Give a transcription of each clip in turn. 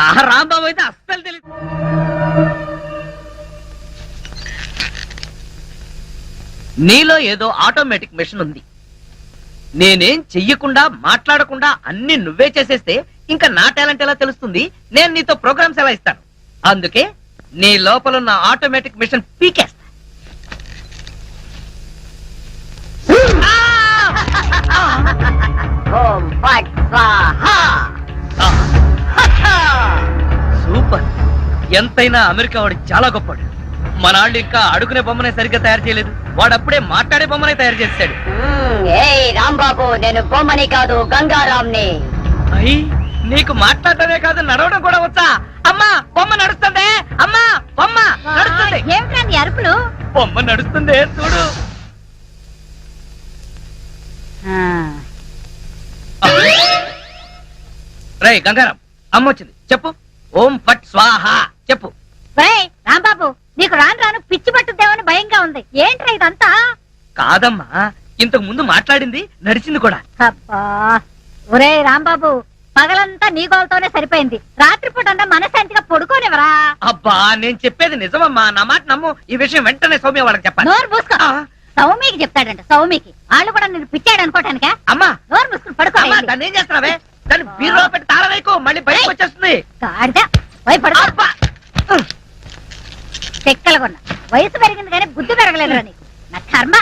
ఆ రాంబాబు అయితే అస్సలు తెలియదు. నీలో ఏదో ఆటోమేటిక్ మెషిన్ ఉంది. నేనేం చెయ్యకుండా మాట్లాడకుండా అన్ని నువ్వే చేసేస్తే ఇంకా నా టాలెంట్ ఎలా తెలుస్తుంది? నేను నీతో ప్రోగ్రామ్స్ ఎలా ఇస్తాను? అందుకే నీ లోపల ఉన్న ఆటోమేటిక్ మిషన్ పీకేస్తా. సూపర్. ఎంతైనా అమెరికా వాడు చాలా గొప్పవాడు. మన వాళ్ళు ఇంకా అడుగునే బొమ్మనే సరిగ్గా తయారు చేయలేదు, వాడు అప్పుడే మాట్లాడే బొమ్మనే తయారు చేశాడు. రాంబాబు, నేను బొమ్మని కాదు గంగారాంని. అయ్యి, నీకు మాట్లాడటమే కాదు నడవడం కూడా వచ్చా? అమ్మా బొమ్మ నడుస్తుంది, అమ్మా బొమ్మ నడుస్తుంది. ఏమిటండి అరుపులు? బొమ్మ నడుస్తుంది చూడు. రే గంగారాం, అమ్మ వచ్చింది, చెప్పు. ఓం ఫట్ స్వాహ చెప్పు. రాంబాబు, నీకు రాను రాను పిచ్చి పట్టుద్దేమని భయంగా ఉంది. ఏంట్రా ఇదంతా? కాదమ్మా, ఇంతకు ముందు మాట్లాడింది నడిచింది కూడా. అబ్బా, ఒరే రాంబాబు, పగలంతా నీ గోలతోనే సరిపోయింది. రాత్రిపూట అంతా మనశాంతిగా పడుకోనివరా? అబ్బా, నేను చెప్పేది నిజమమ్మా, నా మాట నమ్ము. ఈ విషయం వెంటనే సౌమ్య వాళ్ళకి చెప్పాలి. నోరు మూసుకో. సౌమికి చెప్తాడంట. సౌమికి వాళ్ళు కూడా నేను పిచ్చాడు అనుకోటానిక? అమ్మా నోరు మూసుకుని పడుకో. దాన్ని ఏం చేస్తున్నావే? దాన్ని బీరులో పెట్టి తాళవేకు, మళ్ళీ బయటకు వచ్చేస్తుంది. చెక్కలగొన్న వయసు పెరిగింది కానీ బుద్ధి పెరగలేదు నీకు. నా కర్మ.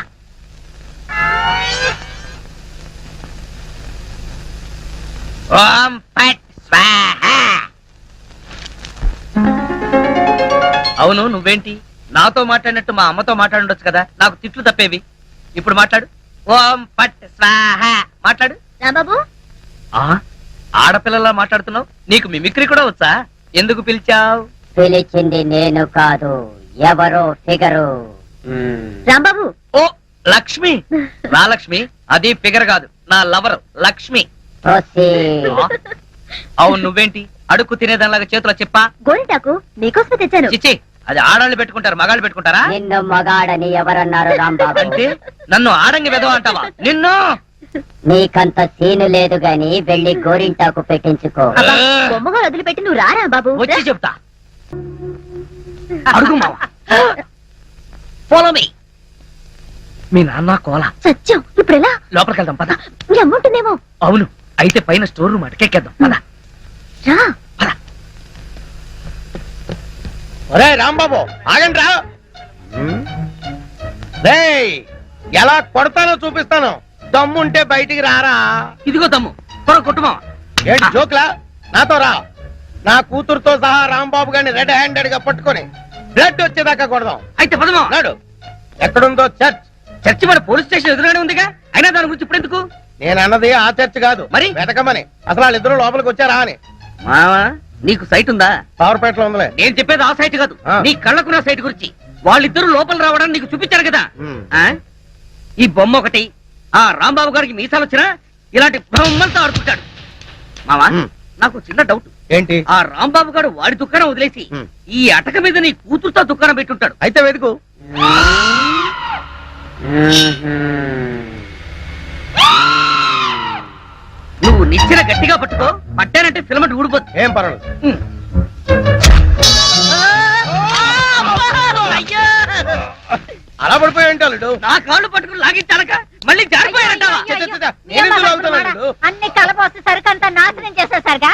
ఓం ఫట్ స్వాహ. అవును, నువ్వేంటి నాతో మాట్లాడినట్టు మా అమ్మతో మాట్లాడుండొచ్చు కదా, నాకు తిట్లు తప్పేవి. ఇప్పుడు మాట్లాడు. ఓం ఫట్ స్వాహ మాట్లాడు. రాంబాబు, ఆడపిల్లలా మాట్లాడుతున్నావు. నీకు మిమిక్రీ కూడా వచ్చా? ఎందుకు పిలిచావు? పిలిచింది నేను కాదు, ఎవరో ఫిగరు. రాంబాబు. ఓ లక్ష్మి. నా లక్ష్మి, అది ఫిగర్ కాదు, నా లవర్ లక్ష్మి. అవును, నువ్వేంటి అడుక్కు తినేదానిలాగా చేతిలో చెప్పా? గోరింటాకు నీకోసం తెచ్చాను. చిచ్చి, అది ఆడాళ్ళు పెట్టుకుంటారు, మగాళ్ళు పెట్టుకుంటారా? నిన్ను మగాడని ఎవరన్నారు రాంబాబు? అంటే నన్ను ఆడంగి వెదవ అంటావా? నిన్ను. నీకంత సీను లేదు గాని వెళ్ళి గోరింటాకు పెట్టించుకో. బొమ్మగా వదిలిపెట్టి నువ్వు రారా బాబు? వచ్చి చెప్తా. అడుగు మావా. Follow me. మీ నాన్న కోల సత్యం. ఇప్పుడు ఎలా? లోపలికి వెళ్దాం పద. మీ అమ్ముంటుందేమో. అవును, అయితే పైన స్టోర్ రూమ్ అటకెక్కేద్దాం పద. రా. ఒరే రాంబాబు, ఆగండి రా. ఎలా కొడతానో చూపిస్తాను. దమ్ముంటే బయటికి రారా. ఇదిగో దమ్ము, కొట్టుమా. ఏంటి జోక్లా? నాతో రా. నా కూతురుతో సహా రాంబాబు గారిని రెడ్ హ్యాండెడ్ గా పట్టుకొని బ్లడ్ వచ్చేదాకా కొడదాం. అయితే పదమా. నాడు ఎక్కడుందో చర్చ్. చర్చి మన పోలీస్ స్టేషన్ ఎదురుగానే ఉందిగా, అయినా దాని గురించి ఇప్పుడు ఎందుకు? నేను అన్నది ఆ చర్చ్ కాదు, మరి వెతకమని. అసలు వాళ్ళిద్దరూ లోపలికి వచ్చారా అని. మావా, నీకు సైట్ ఉందా? పవర్పేటలో ఉందిలే. నేను చెప్పేది ఆ సైట్ కాదు, నీ కళ్ళకున్న సైట్ గురించి. వాళ్ళిద్దరూ లోపల రావడానికి నీకు చూపించారు కదా. ఈ బొమ్మ ఒకటి, ఆ రాంబాబు గారికి మీసాలు వచ్చినా ఇలాంటి బొమ్మలతో ఆడుకుంటాడు. మావా, నాకు చిన్న డౌట్. ఏంటి? ఆ రాంబాబు గారు వాడి దుకాణం వదిలేసి ఈ అటక మీద నీ కూతురుతో దుకాణం పెట్టుంటాడు. అయితే వెతుకు. నువ్వు నిచ్చెన గట్టిగా పట్టుకో, పట్టానంటే ఫిలమెంట్ ఊడిపోద్ది. ఏం పర్వాలేదు. అలా పడిపోయి ఉంటాడు. నా కాళ్ళు పట్టుకుని లాగించాలక మళ్ళీ జారిపోయాడంటావా? అన్ని కలపోసి సరుకంతా నాశనం చేసేసరిగా.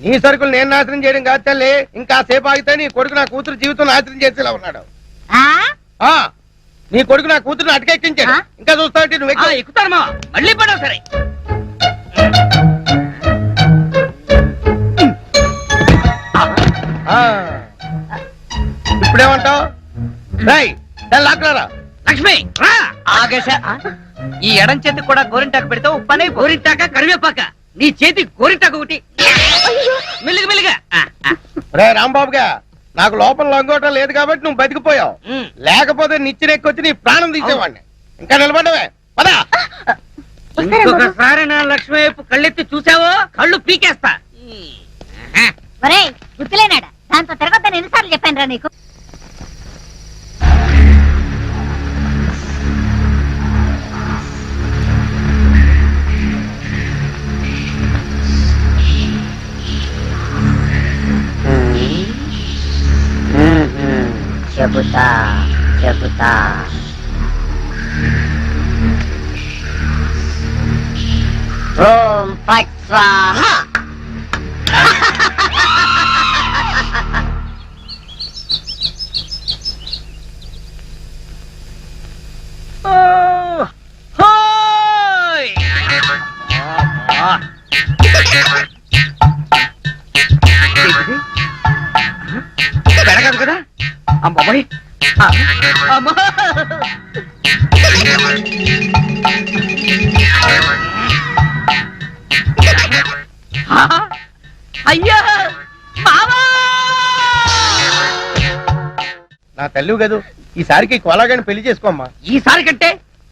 నీ సరుకులు నేను నాశనం చేయడం కాదు తల్లి. ఇంకా సేపు ఆగితే నీ కొడుకు నా కూతురు జీవితం నాశనం చేసేలా ఉన్నాడు. నీ కొడుకు నా కూతురుని అటకెక్కించాడు. ఇంకా చూస్తావంటే నువ్వు ఎక్కుతాను మా. మళ్ళీ పడవు సరే. ఇప్పుడేమంటావు? లాక్రారా. లక్ష్మి రా. ఆగేశా. ఈ ఎడం చేతికి కూడా గోరింటాకు పెడితే ఉప్పనే. గోరింటాక కరివేపాక, నీ చేతి గోరింటాకు ఒకటి. మెల్లిగా మెల్లిగా. రే రాంబాబుగా, నాకు లోపల లంగోటం లేదు కాబట్టి నువ్వు బతికిపోయావు. లేకపోతే నిచ్చినెక్కొచ్చి నీ ప్రాణం తీసేవాడిని. ఇంకా నిలబడవే పదా. ఇంకొకసారి నా లక్ష్మి వైపు కళ్ళెత్తి చూసావో కళ్ళు పీకేస్తా. గుర్తులేనాడా? దాంతో తిరగొద్దని ఎన్నిసార్లు చెప్పాను రా నీకు? చెబుతా చెబుతా. ఓం ఫట్ స్వాహ. పెడగదు కదా అమ్మాయి. అయ్యా మావా, నా తల్లి కదూ, ఈసారికి కోలాగాని పెళ్లి చేసుకోమ్మా. ఈసారి కంటే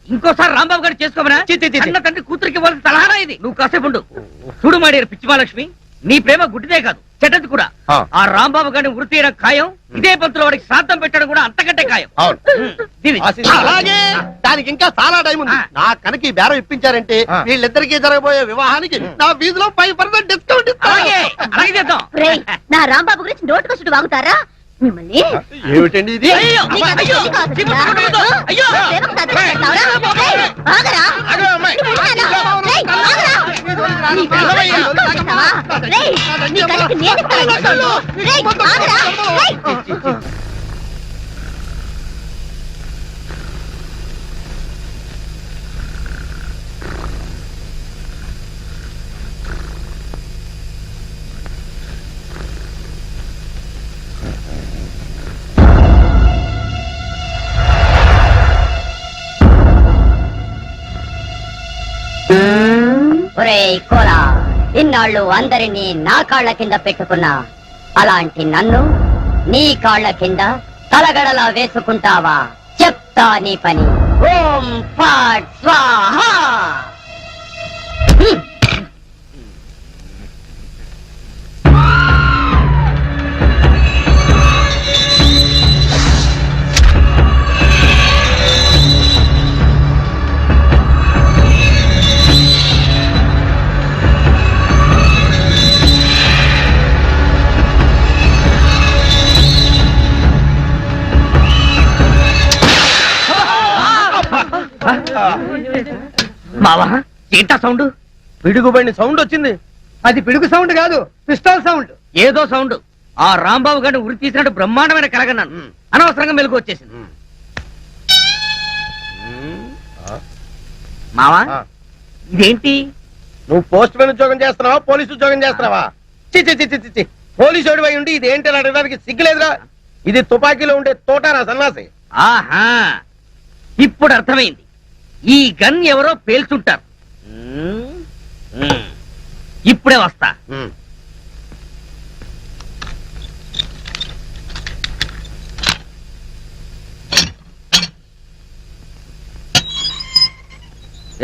ఇంకోసారి రాంబాబు గారు చేసుకోమనా? చి, చి, చి, చి. అన్న తండ్రి కూతురికి ఇవ్వాల్సిన సలహానా ఇది? నువ్వు కాసేపు ఉండు. చూడు మాడియారు పిచ్చిమాలక్ష్మి, నీ ప్రేమ గుడ్డిదే కాదు చెడ్డది కూడా. ఆ. ఆ రాంబాబు గారిని వృత్తి చేయడం ఖాయం. ఇదే పంతులు వాడికి శ్రాద్ధం పెట్టడం కూడా అంతకంటే ఖాయం. అవును. దీవి. అలాగే దానికి ఇంకా చాలా టైం ఉంది. ఆ. నా కనుక ఈ బేరం ఇప్పించారంటే ఆ. వీళ్ళిద్దరికి జరగబోయే వివాహానికి నా ఫీజులో 5% డిస్కౌంట్ అలాగే ఇస్తాను. అలాగే చేద్దాం. ఒరేయ్, నా రాంబాబు గురించి నోటుకొచ్చుడు వాగుతారా మిమ్మల్ని? ఏమిటండి ఇది? అయ్యో, నీకు అంత అయ్యో, తెలివి కాదు చిక్కు, కదా? చిక్కు, చిక్కు, అయ్యో. ప్రేమకు సర్దుబాటు చేస్తావురా? ఏయ్, ఆగరా? ఆగు, అమ్మాయి. ఏయ్, ఆగరా? నీ కళ్ళకి నీకు వచ్చేసావా? రేయ్, నీ కళ్ళకి నేను ఇస్తాను. రేయ్, ఆగరా? రేయ్. ఒరేయ్ కోలా, ఇన్నాళ్ళు అందరినీ నా కాళ్ళ కింద పెట్టుకున్నా, అలాంటి నన్ను నీ కాళ్ళ కింద తలగడలా వేసుకుంటావా? చెప్తా నీ పని. ఓం ఫట్ స్వాహ. మావా, ఏంటా సౌండ్? పిడుగుబడిన సౌండ్ వచ్చింది. అది పిడుగు సౌండ్ కాదు, పిస్టల్ సౌండ్. ఏదో సౌండ్. ఆ రాంబాబు గారిని ఉరి తీసినట్టు బ్రహ్మాండమైన కలగన్నాను. అనవసరంగా మెలకు వచ్చేసింది. మావా, ఆ. ఇదేంటి? నువ్వు పోస్ట్ మ్యాన్ ఉద్యోగం చేస్తున్నావా, పోలీసు ఉద్యోగం చేస్తున్నావా? చి చి చి చి చి, చి. పోలీసు ఓడివై ఉండి ఇది ఏంటి అని అడగడానికి సిగ్గులేదురా? ఇది తుపాకీలో ఉండే తోటారా సన్నాసి. ఆహా, ఇప్పుడు అర్థమైంది. ఈ గన్ ఎవరో పేల్చుంటారు. ఇప్పుడే వస్తా.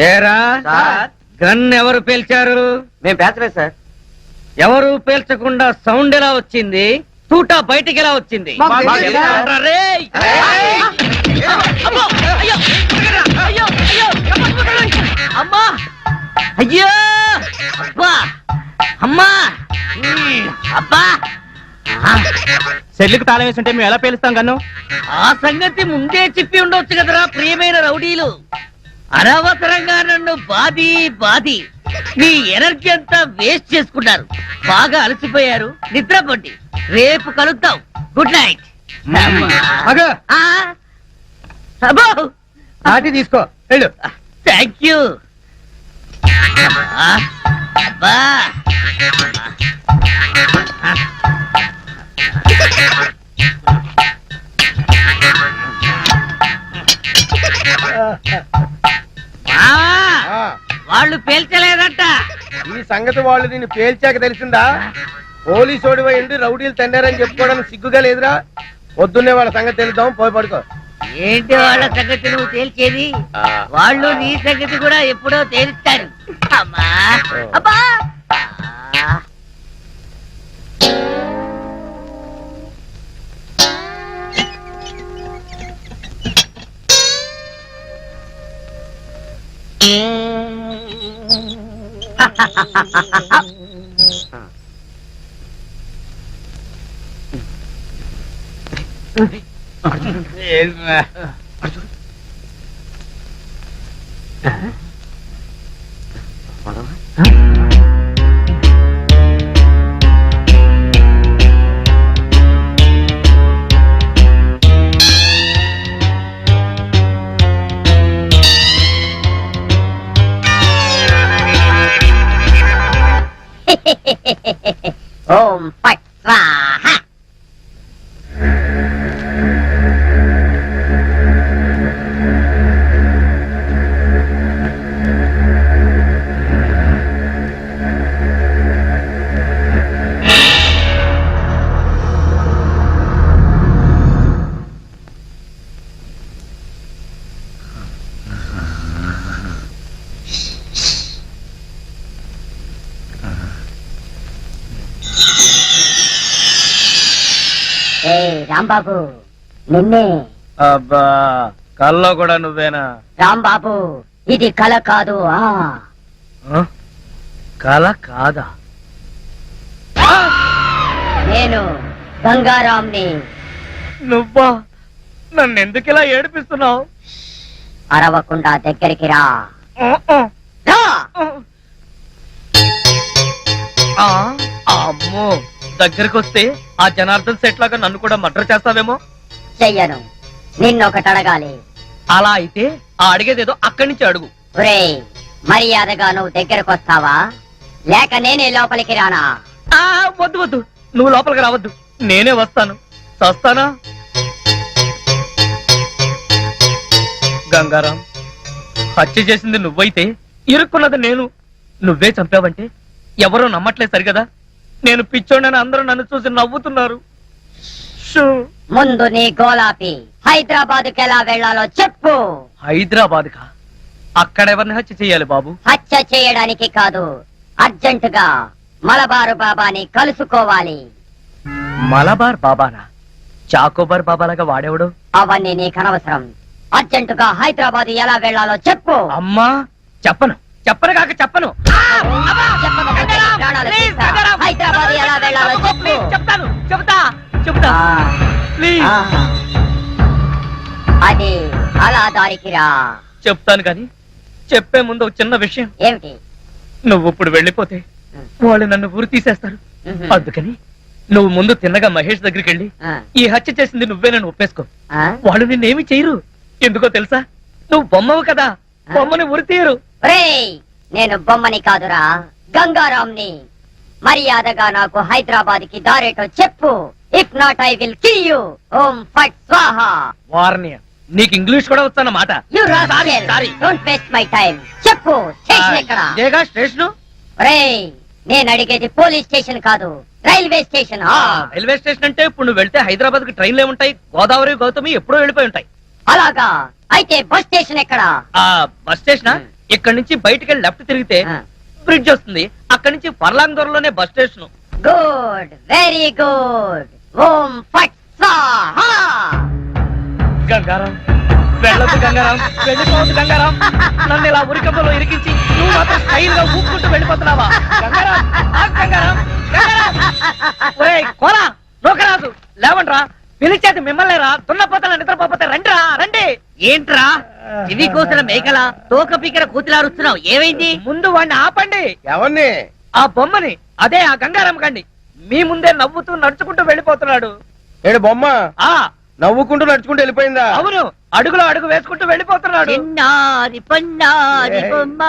ఏరా, గన్ ఎవరు పేల్చారు? మేము పేర్చలేదు సార్. ఎవరు పేల్చకుండా సౌండ్ ఎలా వచ్చింది? తూటా బయటికి ఎలా వచ్చింది? మాకు తెలియదు. ఎలా రేయ్? అమ్మో! అయ్యో! అయ్యో! అయ్యో! అమ్మా! అయ్యో! అబ్బా! అమ్మా! అబ్బా! సెల్లుకి తాళం వేస్తుంటే మేము ఎలా పేలుస్తాం కన్ను? ఆ సంగతి ముందే చెప్పి ఉండొచ్చు కదరా ప్రియమైన రౌడీలు. అనవసరంగా నన్ను బాది మీ ఎనర్జీ అంతా వేస్ట్ చేసుకున్నారు. బాగా అలసిపోయారు, నిద్రపోండి. రేపు కలుద్దాం. Good night. నాటి తీసుకో వెళ్ళు. Thank you. అబ్బా ఆ, వాళ్ళు పేల్చలేదట. ఈ సంగతి వాళ్ళు దీన్ని పేల్చాక తెలిసిందా? పోలీసు ఓడివై ఉండి రౌడీలు తన్నారని చెప్పుకోవడానికి సిగ్గుగా లేదురా? పొద్దున్నే వాళ్ళ సంగతి తెలుద్దాం, పోయి పడుకో. ఏంటి వాళ్ళ సంగతి నువ్వు తేల్చేది? వాళ్ళు నీ సంగతి కూడా ఎప్పుడో తేలుస్తారు. అమ్మా అబ్బా. ఓం ఫట్ స్వాహా. ఏ రాంబాబు, నిన్నే. అబ్బా కల్లో కూడా నువ్వేనా? రాంబాబు, ఇది కల కాదు. కల కాదా? నేను గంగారాంని. నువ్వా? నన్ను ఎందుకు ఇలా ఏడిపిస్తున్నావు? అరవకుండా దగ్గరికి రా. రా. అమ్మో, దగ్గరికి వస్తే ఆ జనార్దన్ సెట్ లాగా నన్ను కూడా మర్డర్ చేస్తావేమో. చెయ్యను. నిన్నొకటి అడగాలి. అలా అయితే ఆ అడిగేదేదో అక్కడి నుంచి అడుగు. ఒరేయ్, మర్యాదగా నువ్వు దగ్గరకు వస్తావా లేక నేనే లోపలికి రానా? వద్దు వద్దు, నువ్వు లోపలికి రావద్దు, నేనే వస్తాను. చస్తానా? గంగారాం, హత్య చేసింది నువ్వైతే ఇరుక్కున్నది నేను. నువ్వే చంపావంటే ఎవరో నమ్మట్లేదు సరిగదా. నేను పిచ్చోడని అందరూ నన్ను చూసి నవ్వుతున్నారు. ముందు నీ గోలాపి హైదరాబాద్ కి ఎలా వెళ్లాలో చెప్పు. హైదరాబాద్ కా? అక్కడెవరిని హత్య చెయ్యాలి బాబు? హత్య చేయడానికి కాదు, అర్జెంటుగా మలబారు బాబాని కలుసుకోవాలి. మలబార్ బాబానా? చాకోబార్ బాబాలాగా వాడేవాడు? అవన్నీ నీకు అనవసరం. అర్జెంటుగా హైదరాబాద్ ఎలా వెళ్లాలో చెప్పు. అమ్మా, చెప్పను చెప్పను కాక చెప్పను. చెప్పకపోతే ప్రాణాలు తీస్తా. హైదరాబాద్ ఎలా వెళ్లాలో చెప్పు. చెప్తాను, చెప్తా. ప్లీజ్. అది అలా దారికి రా. చెప్తాను కానీ చెప్పే ముందు ఒక చిన్న విషయం. ఏమిటి? నువ్వు ఇప్పుడు వెళ్ళిపోతే వాళ్ళు నన్ను ఊరు తీసేస్తారు. అందుకని నువ్వు ముందు తిన్నగా మహేష్ దగ్గరికి వెళ్ళి ఈ హత్య చేసింది నువ్వేనని ఒప్పేసుకో. వాళ్ళు నిన్నేమి చేయరు. ఎందుకో తెలుసా? నువ్వు బొమ్మవు కదా, బొమ్మని ఉరి తీయరు. నేను బొమ్మని కాదురా, గంగారాంని. మర్యాదగా నాకు హైదరాబాద్ కి దారేటో చెప్పు. If not I will kill you. ఓం ఫట్ స్వాహా. వార్నియ, నీకు ఇంగ్లీష్ కూడా వచ్చానమాట. You rascal, don't waste my time. చెప్పు, స్టేషన్ ఎక్కడ? ఇదేగా స్టేషన్. నేను అడిగేది పోలీస్ స్టేషన్ కాదు, రైల్వే స్టేషన్. రైల్వే స్టేషన్ అంటే ఇప్పుడు నువ్వు వెళ్తే హైదరాబాద్ కి ట్రైన్లు ఏముంటాయి? గోదావరి, గౌతమి ఎప్పుడో వెళ్ళిపోయి ఉంటాయి. అలాగా? అయితే బస్ స్టేషన్ ఎక్కడ? బస్ స్టేషన్ ఇక్కడి నుంచి బయటికి వెళ్ళి లెఫ్ట్ తిరిగితే బ్రిడ్జ్ వస్తుంది. అక్కడి నుంచి పర్లాంగ్ దూరంలోనే bus station. Good, very good. ఓం ఫట్ స్వాహా. గంగారాం, వెళ్ళొద్దు గంగారాం, వెళ్ళిపోవద్దు గంగారాం. నన్ను ఇలా ఉరికంపలో ఇరికించి నువ్వు మాత్రం స్టైల్ గా ఊపుకుంటూ వెళ్ళిపోతున్నావా? గంగారాం, గంగారాం, కోలా నోకరాజు, లేవండ్రా. పిలిచేది మిమ్మల్ని రా. దున్నపోతల నిద్రపోతే రండిరా, రండి. ఏంట్రా ఇవి కోసిన మేకల తోక పీకర కూతులారుస్తున్నావు? ఏమైంది? ముందు వాడిని ఆపండి. ఎవరిని? ఆ బొమ్మని. అదే ఆ గంగారాం కండి. మీ ముందే నవ్వుతూ నడుచుకుంటూ వెళ్ళిపోతున్నాడు. ఏడు బొమ్మ ఆ నవ్వుకుంటూ నడుచుకుంటూ వెళ్ళిపోయిందా? అవును, అడుగులో అడుగు వేసుకుంటూ వెళ్ళిపోతున్నాడు. చిన్నారి పన్నారి బొమ్మ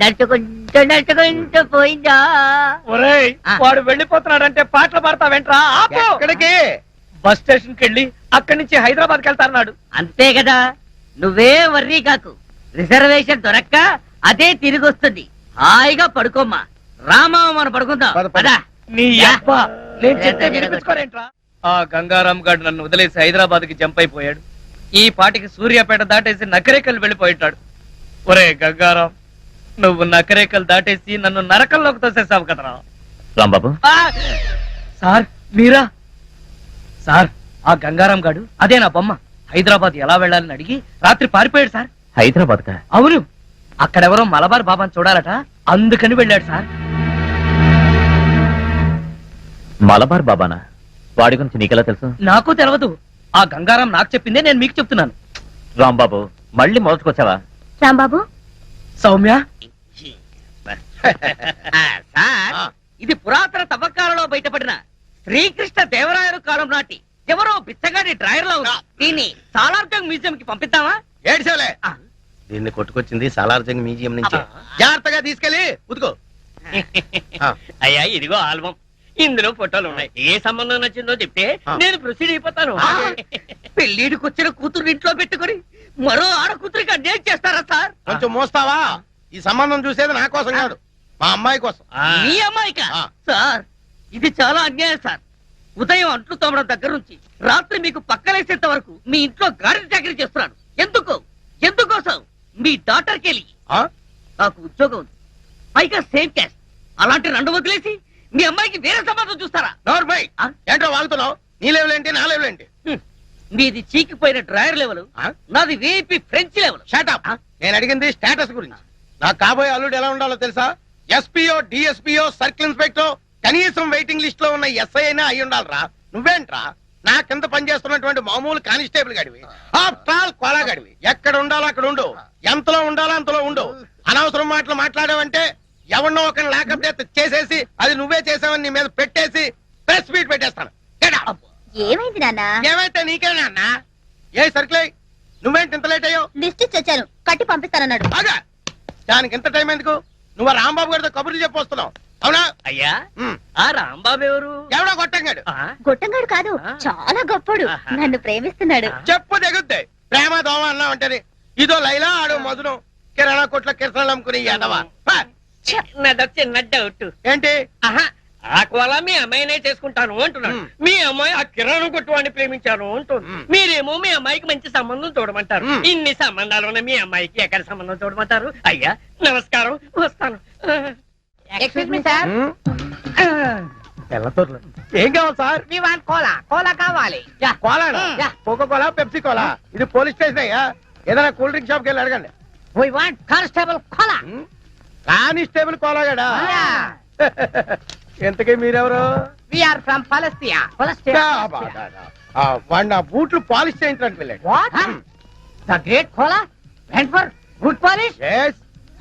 నడుచుకుంటూ పోయిందా? ఒరేయ్, వాడు వెళ్ళిపోతున్నాడంటే పాటలు పాడతా వెంట్రా. ఆపు. ఎక్కడికి? బస్ స్టేషన్ కి వెళ్ళి అక్కడి నుంచి హైదరాబాద్ కి వెళ్తాన్నాడు. అంతే కదా, నువ్వే వర్రీ కాకు. రిజర్వేషన్ దొరక్క అదే తిరిగి వస్తుంది. హాయిగా పడుకోమ్మా. రామావ మనం పడుకుందాం. పద. నీ అబ్బా, నేను చెప్తే వినిపించుకోరేంట్రా? ఆ గంగారాం గారు నన్ను వదిలేసి హైదరాబాద్ కి జంప్ అయిపోయాడు. ఈ పాటికి సూర్యాపేట దాటేసి నకరేకల్ వెళ్ళిపోయింటాడు. ఒరే గంగారాం, నువ్వు నకరేకల్ దాటేసి నన్ను నరకంలోకి తోసేసావు కదరా. రాంబాబు, సార్ మీరా? సార్, ఆ గంగారాం గాడు అదే నా బొమ్మ. హైదరాబాద్ ఎలా వెళ్ళాలని అడిగి రాత్రి పారిపోయాడు సార్. హైదరాబాద్ కా? అవును, అక్కడెవరో మలబార్ బాబాని చూడాలట, అందుకని వెళ్ళాడు సార్. మలబార్ బాబానా? వాడి గురించి నీకెలా తెలుసు? నాకు తెలియదు. ఆ గంగారాం నాకు చెప్పిందే నేను మీకు చెప్తున్నాను. రాంబాబు మళ్ళీ మొదటికొచ్చావా? రాంబాబు, సౌమ్య ఆ. ఇది పురాతన తవ్వకాలలో బయటపడిన శ్రీకృష్ణ దేవరాయలు కాలం నాటి ఎవరో బిచ్చగాడి డ్రాయర్ లో ఉంది. దీన్ని సాలార్జంగ్ మ్యూజియం కి పంపిద్దామా? ఏడ్చలే దీన్ని కొట్టుకొచ్చింది సాలార్జంగ్ మ్యూజియం నుంచి. జాగ్రత్తగా తీసుకెళ్ళి ఉతుకో. అయ్యా ఇదిగో ఆల్బమ్, ఇందులో ఫోటోలు ఉన్నాయి. ఏ సంబంధం నచ్చిందో చెప్తే నేను ప్రొసీడ్ అయిపోతాను. పెళ్లిడికి వచ్చిన కూతురు ఇంట్లో పెట్టుకుని మరో ఆడ కూతురికి అన్యాయం చేస్తారా సార్? కొంచెం మోస్తావా? ఈ సంబంధం చూసేది నా కోసం కాదు, మా అమ్మాయి కోసం. మీ అమ్మాయిక ఆ. సార్, ఇది చాలా అన్యాయం సార్. ఉదయం అంట్లు తోమడం దగ్గర నుంచి రాత్రి మీకు పక్కలేసేంత వరకు మీ ఇంట్లో గాడి చాకరీ చేస్తున్నాను. ఎందుకోసం? మీ డాక్టర్ కెళ్ళి ఆ? నాకు ఉద్యోగం ఉంది, పైగా సేమ్ క్యాస్ట్. అలాంటి రెండు వదిలేసి మీ అమ్మాయికి వేరే సంబంధం చూస్తారా? నోర్మై ఆ? ఏంటో వాగుతున్నావు? నీ లెవెల్ ఏంటి, నా లెవెల్ ఏంటి? మీది చీకిపోయిన డ్రాయర్ లెవెల్, ఆ? నాది వేపి ఫ్రెంచ్ లెవెల్. షటప్. నేను అడిగింది స్టేటస్ గురించి. నాకు కాబోయే అల్లుడు ఎలా ఉండాలో తెలుసా? ఎస్పీఓ, డిఎస్పీఓ, సర్కిల్ ఇన్స్పెక్టర్, కనీసం వెయిటింగ్ లిస్ట్ లో ఉన్న ఎస్ఐ అయినా అయి ఉండాలరా. నువ్వేంట్రా నా కింద పనిచేస్తున్నటువంటి మామూలు కానిస్టేబుల్ గడివి, ఆఫ్టర్ ఆల్ కోలా గడివి. ఎక్కడ ఉండాలో అక్కడ ఉండు, ఎంతలో ఉండాలో అంతలో ఉండు. అనవసరం మాటలు మాట్లాడావంటే ఎవరినో ఒకరిని లాకప్ డెత్ చేసేసి అది నువ్వే చేసావని నీ మీద పెట్టేసి ప్రెస్ మీట్ పెట్టేస్తాను. Get out. ఏమైంది నాన్న? ఏమైతే నీకేనా అన్న? ఏ సర్కిల్ నువ్వేంటి ఇంత లేట్ అయ్యావు? లిస్ట్ ఇచ్చి వచ్చాను, కట్టి పంపిస్తానన్నాడు. బాగా దానికి ఎంత టైం ఎందుకు? నువ్వు రాంబాబు గారితో కబుర్లు చెప్పొస్తున్నావు అవునా? అయ్యా ఉమ్. ఆ రాంబాబు ఎవరు? ఎవడో కొట్టంగాడు. ఆ? గొట్టంగాడు కాదు, చాలా గొప్పడు. నన్ను ప్రేమిస్తున్నాడు. చెప్పు దిగుద్ది. ప్రేమ దోమ అన్నా ఉంటది. ఇదో లైలా ఆడో మధురం కిరాణా కొట్ల కిరసనాలు అమ్ముకుని ఎదవా. చిన్న డౌట్. ఏంటి? ఆహా, ఆ కోలా మీ అమ్మాయినే చేసుకుంటాను అంటున్నాను. మీ అమ్మాయి ఆ కిరాణం కొట్టువాడిని ప్రేమించాను అంటుంది. మీరేమో మీ అమ్మాయికి మంచి సంబంధం చూడమంటారు. ఇన్ని సంబంధాలు ఉన్న మీ అమ్మాయికి ఎక్కడ సంబంధం చూడమంటారు? అయ్యా నమస్కారం, వస్తాను. Excuse me sir, um. తెల్లతోర్లు. ఏం కావాలి సార్? మీ వాన్ కోలా కావాలి. కోలానా? Coca cola, pepsi cola? ఇది పోలీస్ స్టేషన్ అయ్యా. ఏదైనా కూల్ డ్రింక్ షాప్ కి వెళ్ళి అడగండి. We want constable Kola. Um. Constable కోలాగాడా? ఎంతకీ మీరెవరు? We are from Palestine. వాడు నా బూట్లు పాలిష్ చేయించడానికి వెళ్ళాడు. What? The great cola went for good polish? Yes.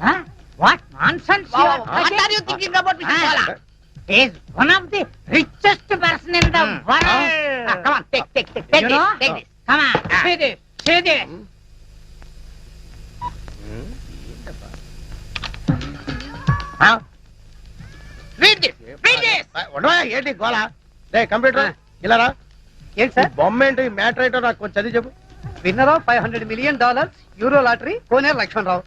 Huh? What nonsense you are talking? What are you thinking about Mr. Kola? He is one of the richest person in the world. Come on, take this. Come on, see this. Read this. ఉండవా? ఏంటి గోళ? రే computer ఇలా రా. ఏంటి sir? బొమ్మ ఏంటి, matter ఏంటో నాకు కొంచెం చదివి చెప్పు. Winner of $500 million euro lottery Koneru Lakshmanarao.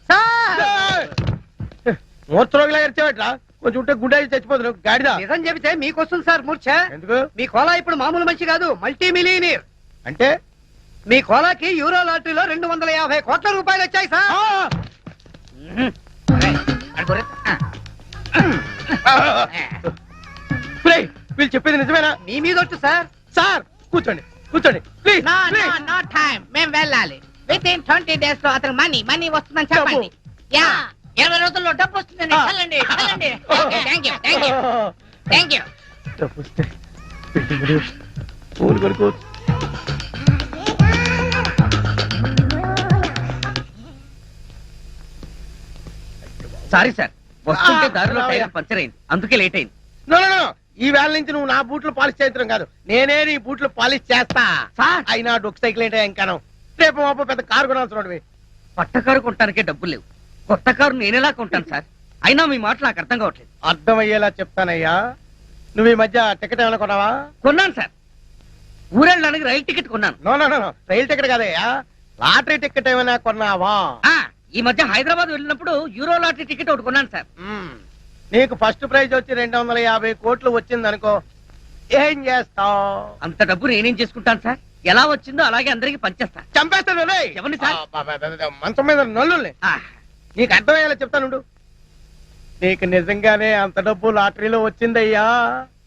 మూర్చరోగిలా ఎరిచేవట్రా? కొంచెం ఉంటే గుండె చచ్చిపోతున్నావు గాడిదా. నిజం చెబితే మీకు వస్తుంది సార్ మూర్ఛ. ఎందుకు? మీ కోలా ఇప్పుడు మామూలు మనిషి కాదు, మల్టీ మిలియనీర్. అంటే మీ కోలాకి యూరో లాటరీలో 250 కోట్ల రూపాయలు వచ్చాయి సార్. వీళ్ళు చెప్పేది నిజమేనా? మీ మీద వచ్చు సార్. సార్ కూర్చోండి ప్లీజ్. No time. మేము వెళ్ళాలి. Within 20 days లో అతను మనీ వస్తుందని చెప్పండి. యా, 20 రోజుల్లో డబ్బు వస్తుందని చల్లండి. Thank you. పూలు కొనుక్కో. సారీ సార్, వస్తుంటే దారిలో టైర్ పంచర్ అయింది, అందుకే లేట్ అయింది. నో. ఈ వేళ నుంచి నువ్వు నా బూట్లు పాలిష్ చేయించడం కాదు, నేనే నీ బూట్లు పాలిష్ చేస్తా. సార్, అయినా డొక్ సైకిల్ ఏంటో ఇంకాను. రేపు మాపో పెద్ద కారు కొనాల్సిన కొత్త కారు కొనడానికే డబ్బులు లేవు. కొత్త కారు నేనెలా కొంటాను సార్? అయినా మీ మాటలు నాకు అర్థం కావట్లేదు. అర్థమయ్యేలా చెప్తానయ్యా. నువ్వు ఈ మధ్య టికెట్ ఏమైనా కొన్నావా? కొన్నాను సార్, ఊరెళ్ళడానికి రైలు టికెట్ కొన్నాను. నో రైలు టికెట్ కాదయ్యా, లాటరీ టికెట్ ఏమైనా కొన్నావా? ఈ మధ్య హైదరాబాద్ వెళ్ళినప్పుడు యూరో లాటరీ టికెట్ ఒకటి కొన్నాను సార్. నీకు ఫస్ట్ ప్రైజ్ వచ్చి 250 కోట్లు వచ్చింది అనుకో, ఏం చేస్తావు? అంత డబ్బు నేనేం చేసుకుంటాను సార్? ఎలా వచ్చిందో అలాగే అందరికి పంచేస్తా. చంపేస్తాను. ఎవరిని సార్? మంచం మీద నల్లుల్ని. నీకు అర్థమయ్యేలా చెప్తానుండు. నీకు నిజంగానే అంత డబ్బు లాటరీలో వచ్చిందయ్యా.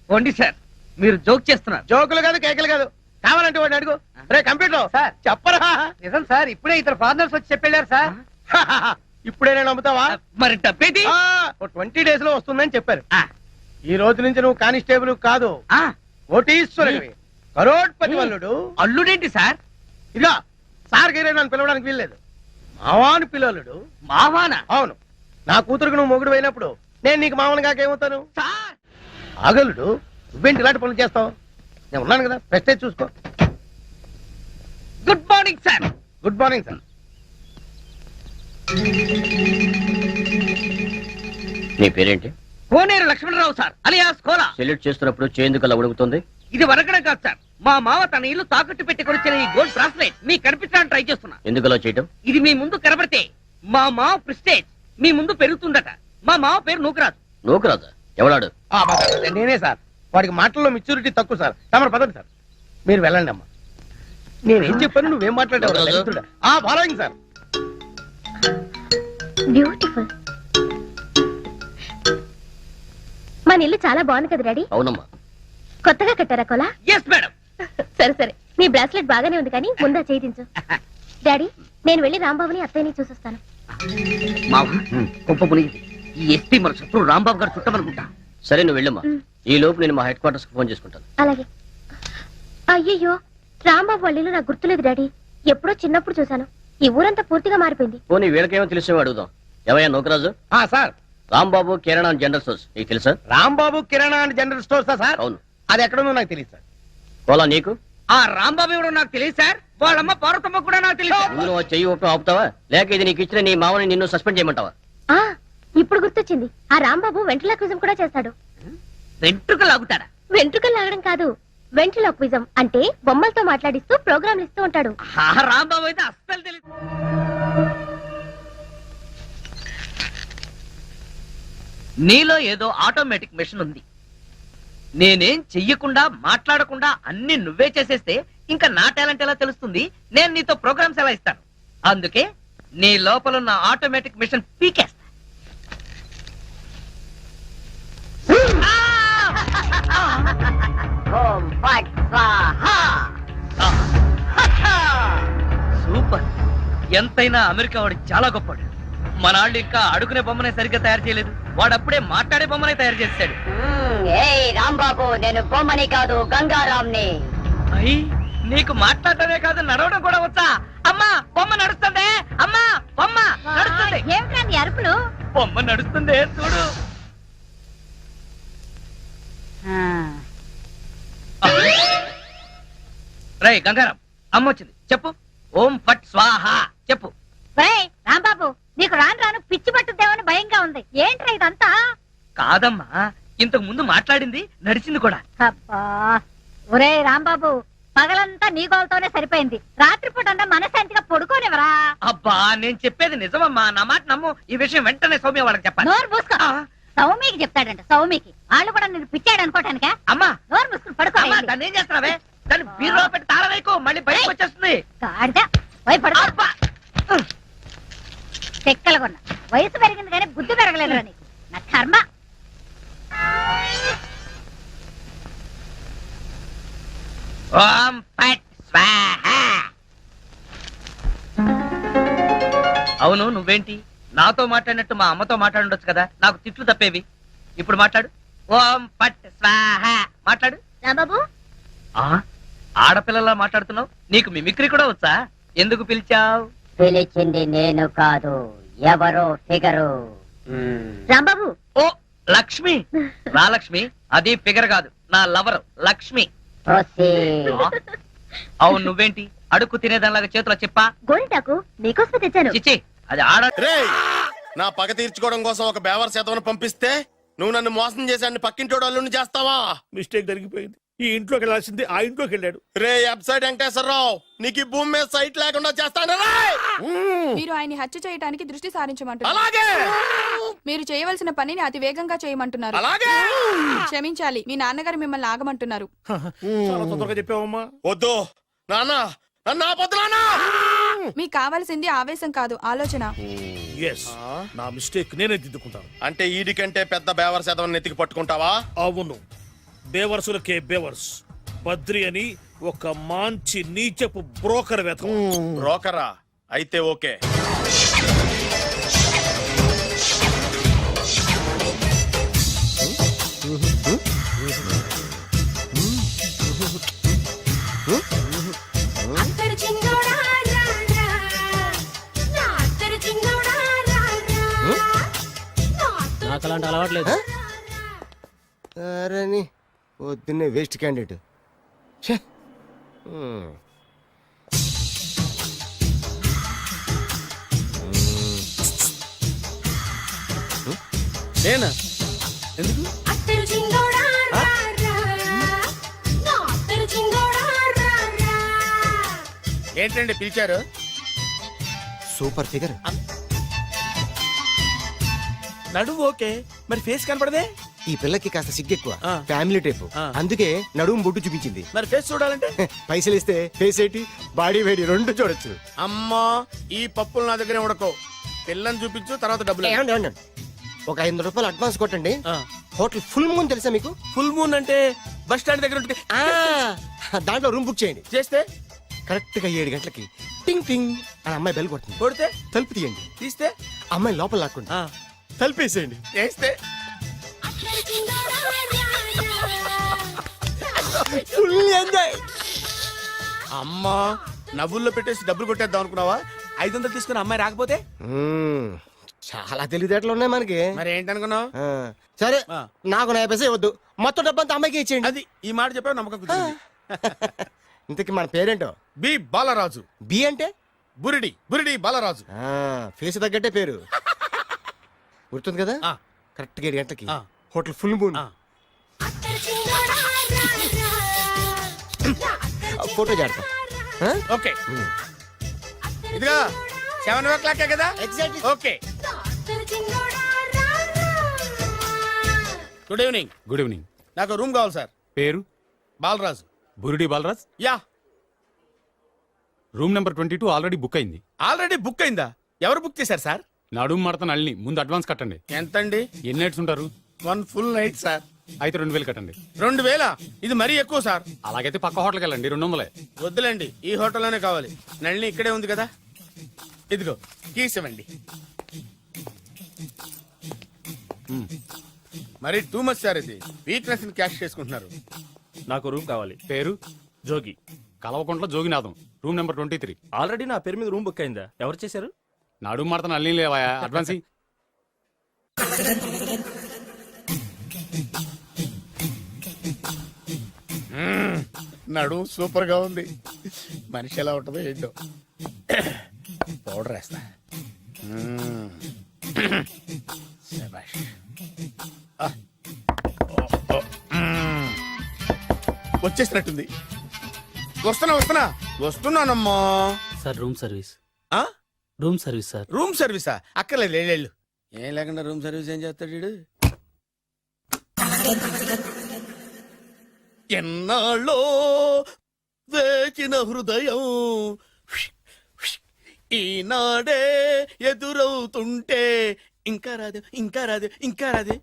పోండి సార్, మీరు జోక్ చేస్తున్నారు. జోకులు కాదు, కేకలు కాదు. కావాలంటే వాడిని అడుగు. రే కంప్యూటర్ సార్. చెప్పరా? నిజం సార్, ఇప్పుడే ఇద్దరు ఫారినర్స్ వచ్చి చెప్పారు సార్. ఇప్పుడే నేను నమ్ముతావా? మరి డబ్బేది? 20 days లో వస్తుందని చెప్పారు. ఈ రోజు నుంచి నువ్వు కానిస్టేబుల్ కాదు, కోటీశ్వరుడివి. కరోడ్పతి వల్లుడు. అల్లుడేంటి సార్? ఇక సార్ గీరే నన్ను పిలవడానికి వీల్లేదు. మావాని పిల్లలుడు. మావానా? అవును, నా కూతురుకు నువ్వు మొగుడు అయినప్పుడు నేను నీకు మామని కాకేమవుతాను? సార్ ఆగలుడు, నువ్వేంటి ఇలాంటి పనులు చేస్తావు? నేను ఉన్నాను కదా, ప్రెస్టేజ్ చూసుకో. Good morning sir. Good morning sir. నీ పేరేంటి? Koneru Lakshmanarao sir, alias Kola. Salute చేస్తున్నప్పుడు చేందుకు అలా ఉడుకుతుంది? ఇది వరకడం కాదు సార్, మా మావ తన ఇల్లు తాకట్టు పెట్టి కొనిచ్చిన ఈ గోల్డ్ బ్రాస్లెట్ మీకు కనిపించడానికి ట్రై చేస్తున్నా. ఎందుకు అలా చేయటం? ఇది మీ ముందు కనబడితే మా మావ ప్రెస్టేజ్ మీ ముందు పెరుగుతుందట. మా మావ పేరు నూకరాజు. నూకరాజా? ఎవడాడు? నేనే సార్. వాడికి మాటల్లో మెచ్యూరిటీ తక్కువ సార్. తమరు పదండి సార్, మీరు వెళ్ళండి అమ్మా. నేనేం చెప్పాను, నువ్వేం మాట్లాడావు? Following sir. బ్యూటిఫుల్. మన ఇల్లు చాలా బాగుంది కదా డాడీ? అవునమ్మా. కొత్తగా కట్టారా కోలా? Yes madam. సరే సరే, నీ బ్రాస్లెట్ బాగానే ఉంది కానీ ముందా చేయించు. డాడీ, నేను వెళ్ళి రాంబాబుని అత్తయ్యని చూసొస్తాను. మావ గొప్ప మునిగింది. ఈ ఎస్పీ మన శత్రువు రాంబాబు గారు చుట్టమనుకుంటా. సరే నువ్వు వెళ్ళమ్మా. ఈ లోపు నేను మా హెడ్ క్వార్టర్స్ కి ఫోన్ చేసుకుంటాను. అలాగే. అయ్యయ్యో, రాంబాబు వాళ్ళ ఇల్లు నాకు గుర్తులేదు డాడీ. ఎప్పుడో చిన్నప్పుడు చూశాను. ఈ ఊరంతా పూర్తిగా మారిపోయింది. పోనీ వీళ్ళకేమో తెలిసేమో అడుగుదాం. ఏవయ్యా నూకరాజు? సార్, రాంబాబు కిరాణా జనరల్ స్టోర్స్ నీకు తెలుసా? రాంబాబు కిరాణా అండ్ జనరల్ స్టోర్స్ సార్? అవును. అది ఎక్కడుందో నాకు తెలియదు సార్. కోలా నీకు? ఆ రాంబాబు ఎవరో నాకు తెలియదు సార్. వాళ్ళమ్మ పార్వతమ్మ కూడా నాకు తెలియదు. ముందు నువ్వు చెయ్యి ఒప్పి ఆపుతావా, లేక ఇది నీకు ఇచ్చిన నీ మామని నిన్ను సస్పెండ్ చేయమంటావా? ఆ ఇప్పుడు గుర్తొచ్చింది. ఆ రాంబాబు వెంట్రులాక్విజం కూడా చేస్తాడు. వెంట్రుకలు లాగుతాడా? వెంట్రుకలు లాగడం కాదు, వెంట్రులాక్విజం అంటే బొమ్మలతో మాట్లాడిస్తూ ప్రోగ్రాంలు ఇస్తూ ఉంటాడు. ఆ రాంబాబు అయితే అస్సలు తెలియదు. నీలో ఏదో ఆటోమేటిక్ మెషిన్ ఉంది. నేనేం చెయ్యకుండా మాట్లాడకుండా అన్ని నువ్వే చేసేస్తే ఇంకా నా టాలెంట్ ఎలా తెలుస్తుంది? నేను నీతో ప్రోగ్రామ్స్ ఎలా ఇస్తాను? అందుకే నీ లోపల ఉన్న ఆటోమేటిక్ మిషన్ పీకేస్తా. ఓం ఫట్ స్వాహా. సూపర్. ఎంతైనా అమెరికా వాడు చాలా గొప్పవాడు. మనాళ్ళు ఇంకా అడుగునే బొమ్మనే సరిగ్గా తయారు చేయలేదు. వాడప్పుడే మాట్లాడే బొమ్మనే తయారు చేశాడు. ఏయ్ రాంబాబు, నేను బొమ్మని కాదు గంగారాంని. అయ్యి నీకు మాట్లాడటమే కాదు నడవడం కూడా వచ్చా? అమ్మా బొమ్మ నడుస్తుంది. అమ్మా బొమ్మ నడుస్తుంది. ఏమిటండి అరుపులు? బొమ్మ నడుస్తుంది చూడు. రై గంగారాం, అమ్మ వచ్చింది. చెప్పు. ఓం ఫట్ స్వాహ చెప్పు. రాంబాబు, నీకు రాను రాను పిచ్చి పట్టుద్దేమని భయంగా ఉంది. ఏంట్రా ఇదంతా? కాదమ్మా, ఇంతకు ముందు మాట్లాడింది నడిచింది కూడా. అబ్బా, ఒరే రాంబాబు, పగలంతా నీ గోలతోనే సరిపోయింది. రాత్రిపూట అంతా మనశాంతిగా పడుకోనివరా? అబ్బా నేను చెప్పేది నిజమమ్మా, నా మాట నమ్ము. ఈ విషయం వెంటనే సౌమ్య వాళ్ళకి చెప్పాలి. నోరు మూసుకో. సౌమికి చెప్తాడంట. సౌమికి వాళ్ళు కూడా నేను పిచ్చాడు అనుకోటానికా? అమ్మా నోరు మూసుకుని పడుకో. అమ్మా దాన్ని ఏం చేస్తున్నావే? దాన్ని బీరులో పెట్టి తాళం వేయకు, మళ్ళీ బయటకు వచ్చేస్తుంది. గాడిద, పోయి పడుకో. అబ్బా! చెక్కలుగొన్న వయసు పెరిగింది కానీ బుద్ధి పెరగలేదు నీకు. నా కర్మ. ఓం ఫట్ స్వాహ. అవును, నువ్వేంటి నాతో మాట్లాడినట్టు మా అమ్మతో మాట్లాడుండొచ్చు కదా, నాకు తిట్లు తప్పేవి. ఇప్పుడు మాట్లాడు. ఓం ఫట్ స్వాహ మాట్లాడు. రాంబాబు, ఆడపిల్లలా మాట్లాడుతున్నావు. నీకు మిమిక్రీ కూడా వచ్చా? ఎందుకు పిలిచావు? పిలిచింది నేను కాదు, ఎవరో ఫిగరు. రాంబాబు. ఓ లక్ష్మి. రా లక్ష్మి, అది ఫిగర్ కాదు, నా లవర్ లక్ష్మి. అవును, నువ్వేంటి అడుక్కు తినేదానిలాగా చేతిలో చెప్పా? గోరింటాకు నీకోసమే తెచ్చాను. చిచ్చి, అది ఆడ. నా పగ తీర్చుకోవడం కోసం ఒక బేవర్ శాతం పంపిస్తే నువ్వు నన్ను మోసం చేశాన్ని పక్కింటోడు అల్లుని చేస్తావా? మిస్టేక్ జరిగిపోయింది. ఈ ఇంట్లోకి వెళ్ళాల్సింది ఆ ఇంట్లోకి వెళ్ళాడు. రే వెబ్సైట్ వెంకటేశ్వరరావు, నీకు ఈ భూమి మీద సైట్ లేకుండా చేస్తాను. మీరు ఆయన్ని హత్య చేయడానికి దృష్టి సారించమంటున్నారు. అలాగే మీరు చేయవలసిన పనిని అతి వేగంగా చేయమంటున్నారు. అలాగే క్షమించాలి, మీ నాన్నగారు మిమ్మల్ని ఆగమంటున్నారు. చాలా తొందరగా చెప్పావమ్మా. వద్దు నాన్న, నన్ను ఆపొద్దు నాన్న. మీకు కావాల్సింది ఆవేశం కాదు, ఆలోచన. ఎస్, నా మిస్టేక్ నేనే దిద్దుకుంటాను. అంటే ఈడి కంటే పెద్ద బేవర్ శాతం నెత్తికి పట్టుకుంటావా? అవును, బేవర్సులకే బేవర్స్. బద్రి అని ఒక మంచి నీచపు బ్రోకర్ వెతక. బ్రోకరా? అయితే ఓకే. నాకు అలాంటి అలవాట్లేదు. అరే పొద్దున్నే వేస్ట్ క్యాండిడేట్. నేనా ఎందుకు ఏంటండి పిలిచారు? Super figure. నడువు ఓకే, మరి ఫేస్ కనపడదే. ఈ పిల్లకి కాస్త సిగ్గెక్కువ, ఆ. Family type. ఆ. అందుకే నడుము బొట్టు చూపించింది. మరి ఫేస్ చూడాలంటే పైసలు ఇస్తే ఫేస్ ఏంటి బాడీ వేడి రెండు చూడొచ్చు. అమ్మా ఈ పప్పులు నా దగ్గర ఉడకో. పిల్లని చూపించు, తర్వాత డబ్బులు. ఏమండి, ఏమండి? ఒక 500 రూపాయలు అడ్వాన్స్ కొట్టండి. ఆ. హోటల్ ఫుల్ మూన్ తెలుసా మీకు? ఫుల్ మూన్ అంటే బస్ స్టాండ్ దగ్గర ఉంటుంది. దాంట్లో రూమ్ బుక్ చేయండి. చేస్తే కరెక్ట్ గా 7 గంటలకి టింగ్ టింగ్ అని అమ్మాయి బెల్ కొడుతుంది. కొడితే తలుపు తీయండి. తీస్తే అమ్మాయి లోపల లాక్కుంది. ఆ, తలుపేసేయండి. చేస్తే ఫుల్ ఎంజాయ్. అమ్మా నవ్వుల్లో పెట్టేసి డబ్బులు కొట్టేద్దాం అనుకున్నావా? 500 తీసుకుని అమ్మాయి రాకపోతే చాలా తెలివితేటలు ఉన్నాయి మనకి. మరి ఏంటనుకున్నావు? ఆ, సరే ఆ. నాకు 50 పైసే వద్దు, మొత్తం డబ్బంతా అమ్మాయికి ఇచ్చేయండి. అది ఈ మాట చెప్పావు, నమ్మకం కుదిరింది. ఇంతకి మన పేరేంటో? బి బాలరాజు. బి అంటే బురిడి బురిడి బాలరాజు. ఫేస్ తగ్గట్టే పేరు. గుర్తుంది కదా? ఆ. కరెక్ట్ గా 7 గంటలకి ఆ. Hotel full moon. ఆ. ఫోటో చేడతా. ఓకే ఇదిగా 7:00 కదా? Exactly. Okay. Good evening. Good evening. నాకు రూమ్ కావాలి సార్. పేరు? Balaraju. Burudi Balaraj. Yeah. Room number 22 already book అయింది. ఆల్రెడీ బుక్ అయిందా? ఎవరు బుక్ చేశారు సార్? నడుము మడత నల్ని. ముందు అడ్వాన్స్ కట్టండి. ఎంతండి? ఎన్ని నైట్స్ ఉంటారు? 1 ఫుల్ నైట్ సార్. అయితే 2000 కట్టండి. 2000? ఇది మరీ ఎక్కువ సార్. అలాగైతే పక్క హోటల్కి వెళ్ళండి, 200. వద్దులేండి, ఈ హోటల్లోనే కావాలి. నళిని ఇక్కడే ఉంది కదా. ఇదిగో కీస్ ఇవ్వండి. మరి టూ మచ్ సార్, ఇది వీక్నెస్ ని క్యాష్ చేసుకుంటున్నారు. నాకు రూమ్ కావాలి. పేరు? Jogi. Kalavakuntla Joginatham. Room number 23. Already నా పేరు మీద రూమ్ బుక్ అయిందా? ఎవరు చేశారు? నడుము మడత నల్ని లేవా? అడ్వాన్స్ ఇయ్యి. నడు సూపర్ గా ఉంది. మనిషి ఎలా ఉంటుందో ఏంటో. పౌడర్ వేస్తా. శభాష్. ఆ. ఓ, ఓ. వచ్చేసినట్టుంది. వస్తున్నానమ్మా. Sir room service. ఆ? Room service sir. రూమ్ సర్వీసా? అక్కర్లేదు, లేళ్ళు. ఏం లేకుండా రూమ్ సర్వీస్ ఏం చేస్తాడు వీడు? ఎన్నాళ్ళో వేచిన హృదయం ఈనాడే ఎదురవుతుంటే ఇంకా రాదు, ఇంకా రాదు, ఇంకా రాదు.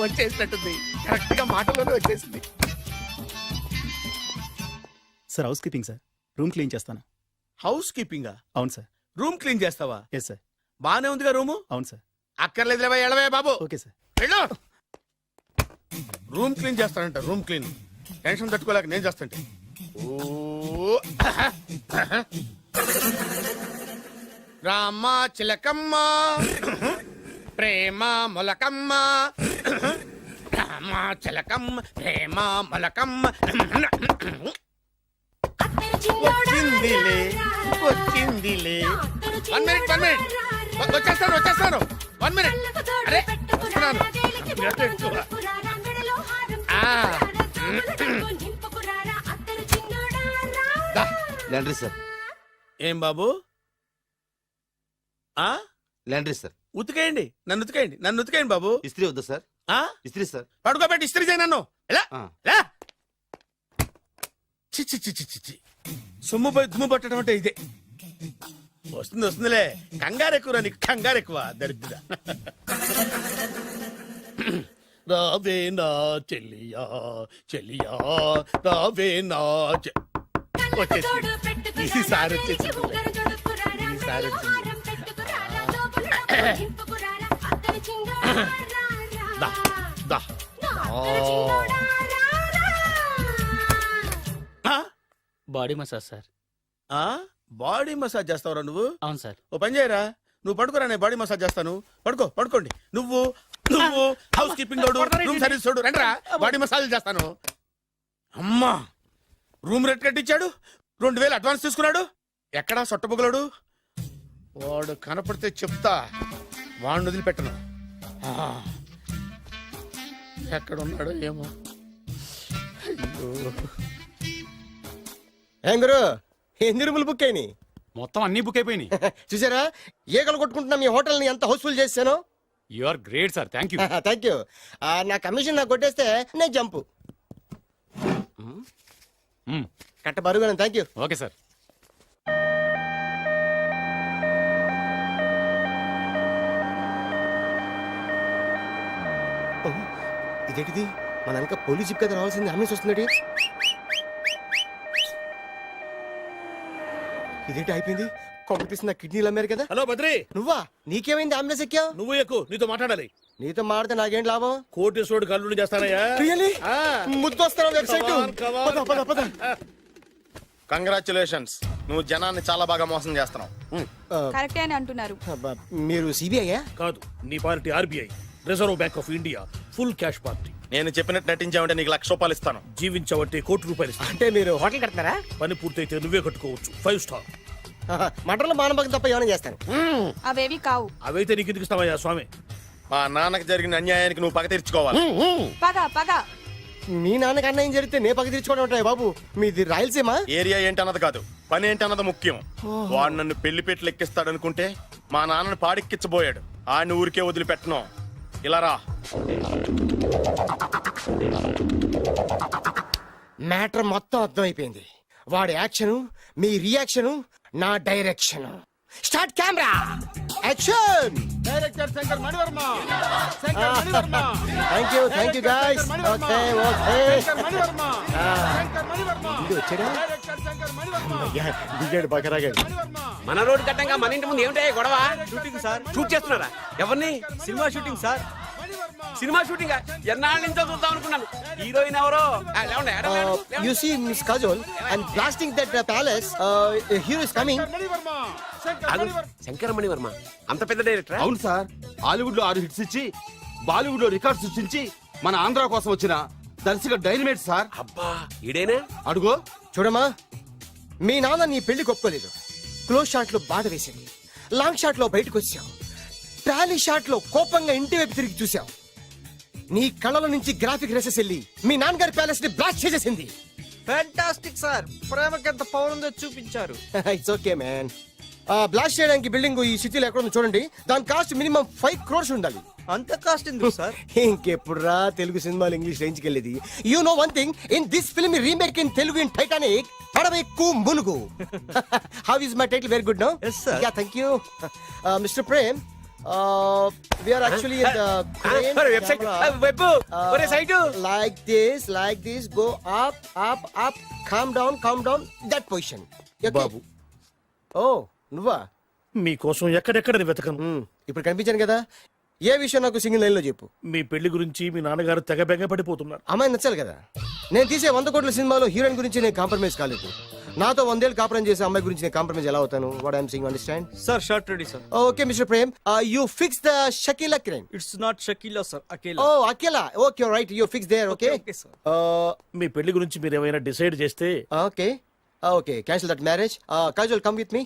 వచ్చేసినట్టుంది. కరెక్ట్ గా మాటలోనే వచ్చేసింది. Sir housekeeping sir. Room clean చేస్తాను. హౌస్ కీపింగా? అవును సార్. రూమ్ క్లీన్ చేస్తావా? Yes sir. బానే ఉందిగా రూము? అవును సార్. అక్కర్లేదు, ఎడవే బాబు. Okay sir. వెళ్ళు. రూమ్ క్లీన్ చేస్తానంట. రూమ్ క్లీన్ టెన్షన్ తట్టుకోలేక నేను చేస్తాంటే. ఓ రామ చిలకమ్మ ప్రేమ మొలకమ్మ, రామ చిలకమ్మ ప్రేమ మొలకమ్మ. వచ్చిందిలే వచ్చిందిలే. 1 మినిట్ వచ్చేస్తాను. 1 మినిట్. అరే వస్తున్నాను. Laundry sir. ఏం బాబు? ఆ లాండ్రీ సార్. ఉతికేయండి, నన్ను ఉతికేయండి బాబు. ఇస్త్రీ వద్దా సార్? ఆ ఇస్త్రీ సార్. పడుకోబెట్టి ఇస్త్రీ చేయి నన్ను. ఎలా ఎలా? చిచ్చి చిచ్చి చిచ్చి. సొమ్ము పోయి దుమ్ము పట్టడం అంటే ఇదే. వస్తుందిలే. కంగారు ఎక్కువ, నీకు కంగారు ఎక్కువ. దరిద్ర. రావే నా చెల్లియా చెల్లియా, రావే నా వచ్చేసి. ఈసారి వచ్చేసి. ఈసారి వచ్చింది. దా దా. Body massage sir. Body massage చేస్తావురా నువ్వు? అవును సార్. ఓ పని చేయరా, నువ్వు పడుకోరా, నేను బాడీ మసాజ్ చేస్తాను. పడుకోండి. నువ్వు హౌస్ కీపింగ్ తోడు, రూమ్ సర్వీస్ తోడు, రండిరా బాడీ మసాజ్ చేస్తాను. అమ్మా, రూమ్ రేట్ కట్టించాడు, 2000 అడ్వాన్స్ తీసుకున్నాడు. ఎక్కడా సొట్టబుగలాడు? వాడు కనపడితే చెప్తా, వాడిని వదిలిపెట్టను. ఎక్కడున్నాడో ఏమో. ఏం గురు, ఎన్ని రూములు బుక్ అయినాయి? మొత్తం అన్ని బుక్ అయిపోయినాయి. చూసారా, ఈగలు కొట్టుకుంటున్నా మీ హోటల్ ని ఎంత హౌస్ఫుల్ చేశాను. You are great sir, thank you. Thank you. నా కమిషన్ నాకు కొట్టేస్తే నేను జంపు కట్ట బరుగా. Thank you. Okay sir. ఇదేంటిది, మన వెనక పోలీస్ జిప్ కదా రావాల్సింది, అంబులెన్స్ వస్తుంది. ఇదేంటి అయిపోయింది? కొంపతీసి నా కిడ్నీలు అమ్మారు కదా. హలో బద్రి, నువ్వా? నీకేమైంది? అంబులెన్స్ ఎక్కావు? నువ్వు ఎక్కువ, నీతో మాట్లాడాలి. నీతో మాడితే నాకేం లాభం? కోటేశ్వరుడు కల్లుడు చేస్తానయ్యా. ముద్దొస్తారా వెబ్సైట్? కంగ్రాచులేషన్స్, నువ్వు జనాన్ని చాలా బాగా మోసం చేస్తున్నావు. కరెక్టే అని అంటున్నారు. మీరు సిబిఐ? కాదు, నీ party RBI, reserve bank of India, full cash party. నేను చెప్పినట్టు నటించావంటే నీకు ₹1,00,000 ఇస్తాను. జీవించవంటే ₹1,00,00,000 ఇస్తాను. అంటే మీరు హోటల్ కడతారా? పని పూర్తయితే నువ్వే కట్టుకోవచ్చు, 5 స్టార్. మటన్లో మానభంగం తప్ప ఏమైనా చేస్తాను. అవేవి కావు. అవైతే నీకు ఎందుకు ఇస్తావయ్యా స్వామి? మా నాన్నకి జరిగిన అన్యాయానికి నువ్వు పగ తీర్చుకోవాలి. పగ మీ నాన్నకి అన్యాయం జరిగితే నే పగ తీర్చుకోవడం ఉంటాయి బాబు. మీది రాయలసీమ. ఏరియా ఏంటన్నది కాదు, పని ఏంటన్నది ముఖ్యం. వాడు నన్ను పెళ్లి పెట్లు ఎక్కిస్తాడనుకుంటే మా నాన్నని పాడెక్కించబోయాడు. ఆడిని ఊరికే వదిలిపెట్టను. ఇలా రా. మ్యాటర్ మొత్తం అర్థమైపోయింది. వాడి యాక్షన్, మీ రియాక్షన్, నా direction. Start camera, action. Director Shankar Mani Varma. Thank you guys. Okay వచ్చాడా? దిగాడు బకరాగాడు. మన రోడ్డు కట్టంగా మన ఇంటి ముందు ఏమిటాయి గొడవ? Shooting sir. షూట్ చేస్తున్నారా? ఎవరిని? Cinema shooting sir. Cinema shooting ఎన్నాళ్ళ నుంచో చూద్దాం అనుకున్నాను. హీరోయిన్ ఎవరో? You see, Miss Kajol, I'm blasting that palace. Hero is coming. Shankaramani Varma అంత పెద్ద డైరెక్టర్? అవును సార్, హాలీవుడ్ లో 6 హిట్స్ ఇచ్చి బాలీవుడ్ లో రికార్డ్ సృష్టించి మన ఆంధ్ర కోసం వచ్చిన దర్శక డైనమేట్ సార్. అబ్బా, ఈడేనా? అడుగో. చూడమ్మా, మీ నాన్న నీ పెళ్లి ఒప్పుకోలేదు. క్లోజ్ షాట్ లో బాధ వేసింది, లాంగ్ షాట్ లో బయటకు వచ్చావు, ట్రాలీ షాట్ లో కోపంగా ఇంటి వైపు తిరిగి చూసావు. నీ కళ్ళలో నుంచి గ్రాఫిక్ రెసెస్ వెళ్ళి మీ నాన్నగారి ప్యాలెస్ ని బ్లాస్ట్ చేసేసింది. Fantastic sir. ప్రేమకి ఎంత పవర్ ఉందో చూపించారు. It's okay man. బ్లాస్ట్ చేయడానికి బిల్డింగ్ ఈ సిటీలో ఎక్కడ ఉందో చూడండి. దాని కాస్ట్ మినిమం 5 crores ఉండాలి. అంత కాస్ట్ ఎందుకు సార్? ఇంకెప్పుడు రా తెలుగు సినిమాలు ఇంగ్లీష్ రేంజ్ కి వెళ్ళేది. You know one thing, in this film remake in Telugu in Titanic, పడవెక్కు మునుగు. How is my title? Very good no? Yes sir. Yeah, thank you. Mr. Prem, we are actually in the crane website camera. Web ఒరే site Like this, go up, calm down, that position. Okay? బాబు, Oh, నువ్వా? మీకోసం ఎక్కడెక్కడ వెతకను. ఇప్పుడు కనిపించాను కదా. ఏ విషయం నాకు single line లో చెప్పు. మీ పెళ్లి గురించి మీ నాన్నగారు తెగ బెంగ పడిపోతున్నారు. అమ్మాయి నచ్చాలి కదా. నేను తీసే 100 కోట్ల సినిమాలో హీరోయిన్ గురించి నేను కాంప్రమైజ్ కాలేదు. నాతో 100 ఏళ్ళు కాపురం చేసే అమ్మాయి గురించి నేను కాంప్రమైజ్ ఎలా అవుతాను? What I'm saying, understand? Sir shot ready sir. Okay mister Prem, you fix the Shakeela crane. It's not Shakeela sir, Akela. Oh Akela. Okay right, you fix there. Okay Okay, sir. మీ పెళ్లి గురించి మీరు ఏమైనా డిసైడ్ చేస్తే okay cancel that marriage. Kajal come with me.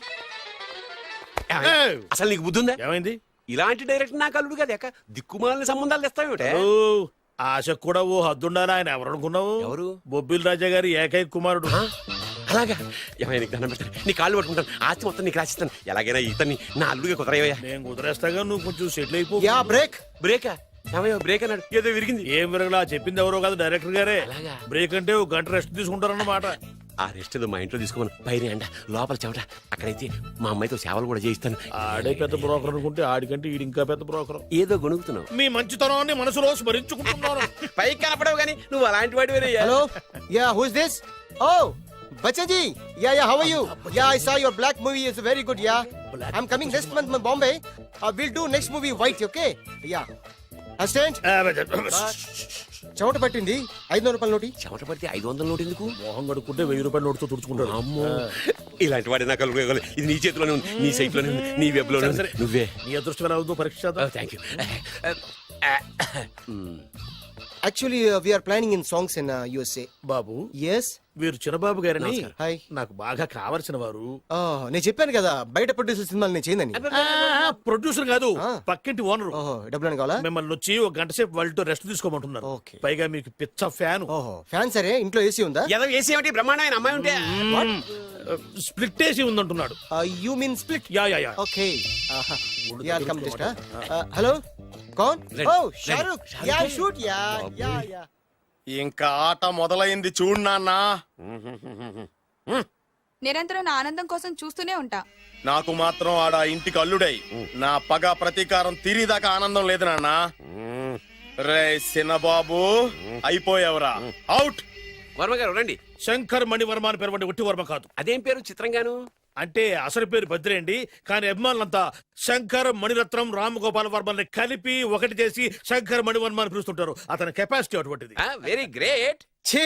అసలు నీకు బుద్ధి ఉందా? ఏమైంది? ఇలాంటి డైరెక్టర్ నాకు అల్లుడు కదా, దిక్కుమాలని సంబంధాలు తెస్తావేమిటే? ఓ, ఆశకు కూడా ఓ హద్దుండాలి. ఆయన ఎవరు అనుకున్నావు? ఎవరు? బొబ్బిల్ రాజా గారి ఏకైక కుమారుడు. అలాగా? ఏమైనా నీకు దండం పెడతాను, నీ కాళ్ళు పట్టుకుంటాను, ఆస్తి మొత్తం నీకు రాసిస్తాను. ఎలాగైనా ఇతన్ని నా అల్లుడిగా కుదరయ్యా. నేను కుదిరేస్తాగా, నువ్వు కొంచెం సెటిల్ అయిపో. Yeah break. బ్రేకా? ఏమయ్యో బ్రేక్ అన్నాడు, ఏదో విరిగింది. ఏం విరగలా? చెప్పింది ఎవరో కాదు, డైరెక్టర్ గారే. అలాగా? బ్రేక్ అంటే ఒక గంట రెస్ట్ తీసుకుంటారన్నమాట. ఆ రెస్ట్ ఏదో మా ఇంట్లో తీసుకోమని. పైన అంట, లోపల చెమట. అక్కడైతే మా అమ్మాయితో సేవలు కూడా చేయిస్తాను. ఆడే పెద్ద బ్రోకర్ అనుకుంటే ఆడికంటే ఈడు ఇంకా పెద్ద బ్రోకర్. ఏదో గొణుగుతున్నావు. మీ మంచితనాన్ని మనసులో స్మరించుకుంటున్నాను. పైకి కనపడవు కానీ నువ్వు అలాంటి వాడి. Hello, yeah who is this? Oh Bachchaji, yeah how are you? Yeah I saw your black movie is very good. Yeah I am coming next month Bombay. Will do next movie white. Okay, yeah assistant చెమట పట్టింది 500 రూపాయల నోటి. చెమట పడితే 500 note ఎందుకు? మొహం కడుక్కుంటే 1000 రూపాయల నోటుతో తుడుచుకుంటాడు. అమ్మో, ఇలాంటి వాడి నాకు ఇది నీ చేతిలోనే ఉంది, నీ సైట్ లోనే ఉంది, నీ వెబ్ లోనే ఉంది. నువ్వే. నీ అదృష్టం ఎలా ఉందో పరీక్ష చేద్దాం. Thank you. Actually we are planning in songs in USA. Babu, yes. వీరు చిన్నబాబు గారని హాయ్. నాకు బాగా కావలసిన వారు. నేను చెప్పాను కదా బయట ప్రొడ్యూసర్ సినిమాలు నేను చేయదని. ప్రొడ్యూసర్ కాదు, పక్కింటి ఓనర్. డబ్బులు కావాలా? మిమ్మల్ని వచ్చి ఒక గంట సేపు వాళ్ళతో రెస్ట్ తీసుకోమంటున్నారు. పైగా మీకు పిచ్చ ఫ్యాన్. ఫ్యాన్ సరే, ఇంట్లో ఏసీ ఉందా? ఏదో ఏసీ ఏమిటి, బ్రహ్మాండమైన అమ్మాయి ఉంటే స్ప్లిట్ ఏసీ ఉందంటున్నాడు. You mean split? Yeah yeah yeah. Okay. Hello, కౌన్? Oh Shahrukh. Yeah shoot. Yeah yeah yeah. ఇంకా ఆట మొదలైంది చూడు నాన్న. నిరంతరం నా ఆనందం కోసం చూస్తూనే ఉంటా. నాకు మాత్రం ఆడ ఇంటికి అల్లుడై నా పగ ప్రతీకారం తీరిదాకా ఆనందం లేదు నాన్న. రే సినబాబు, అయిపోయావురా, అవుట్. వర్మ గారు రండి. శంకర్ మణివర్మ అని పేరు, ఒట్టి వర్మ కాదు. అదేం పేరు చిత్రంగాను? అంటే అసలు పేరు బద్రి అండి, కానీ అభిమానులంతా శంకర్ మణిరత్నం రామగోపాల్ వర్మని కలిపి ఒకటి చేసి శంకర్ మణివర్మ అని పిలుస్తుంటారు. అతని కెపాసిటీ అటువంటిది. Very great. ఛీ,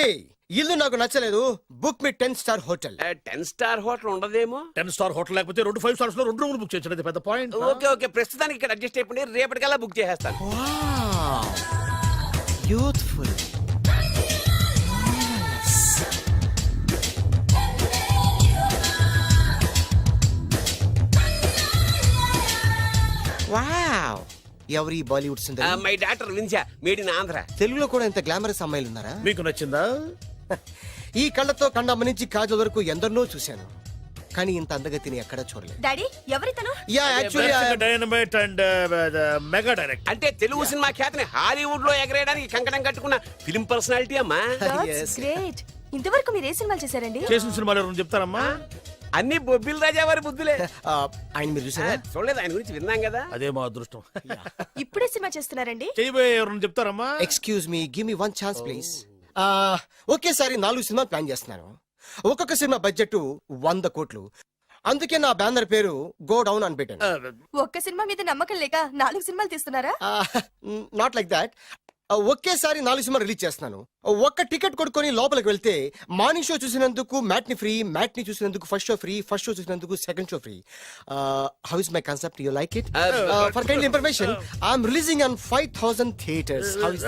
ఇల్లు నాకు నచ్చలేదు. బుక్ మీ 10 స్టార్ హోటల్. 10 స్టార్ హోటల్ ఉండదేమో. 10 స్టార్ హోటల్ లేకపోతే 2 5 స్టార్స్ లో 2 రూములు బుక్ చేయొచ్చు. పెద్ద పాయింట్. ఓకే ఓకే, ప్రస్తుతానికి ఇక్కడ అడ్జస్ట్ అయిపోయి రేపటికల్లా బుక్ చేసేస్తాను. యూత్ఫుల్. వావ్, ఎవరి బాలీవుడ్ సుందరి? My doctor Vinsa, made in Andhra. తెలుగులో కూడా ఇంత గ్లామరస్ అమ్మాయిలు ఉన్నారా? మీకు నచ్చిందా? ఈ కళ్ళతో కండమ్మ నుంచి కాజల్ వరకు ఎందరినో చూశాను, కానీ ఇంత అందగతిని ఎక్కడా చూడలేదు. డాడీ, ఎవరితను? Yeah actually dynamite and mega direct. అంటే తెలుగు సినిమా ఖ్యాతిని హాలీవుడ్ లో ఎగరేయడానికి కంకణం కట్టుకున్న ఫిల్మ్ పర్సనాలిటీ అమ్మా. గ్రేట్. ఇంతవరకు మీరు ఏ సినిమాలు చేశారండి? చేసిన సినిమాలు ఎవరు చెప్తారమ్మా? అన్ని బొబ్బిల్ రాజా వారి బుద్ధులే. ఆయన మీరు చూసారా? చూడలేదు, ఆయన గురించి విన్నాం కదా. అదే మా అదృష్టం. ఇప్పుడే సినిమా చేస్తున్నారండి? చేయబోయే ఎవరు చెప్తారమ్మా? Excuse me, give me 1 chance please. ఒకేసారి 4 సినిమా ప్లాన్ చేస్తున్నాను. ఒక్కొక్క సినిమా బడ్జెట్ 100 కోట్లు. అందుకే నా బ్యానర్ పేరు గో డౌన్ అని పెట్టాను. ఒక్క సినిమా మీద నమ్మకం లేక 4 సినిమాలు తీస్తున్నారా? Not like that. ఒకేసారి 4 సినిమా రిలీజ్ చేస్తున్నాను. ఒక్క టికెట్ కొనుక్కొని లోపలికి వెళ్తే మార్నింగ్ షో చూసినందుకు మ్యాట్ని ఫ్రీ, మ్యాట్ని చూసినందుకు first show free, first show చూసినందుకు second show free. How is my concept? You like it? For kind information, I'm releasing on 5000 theatres. How is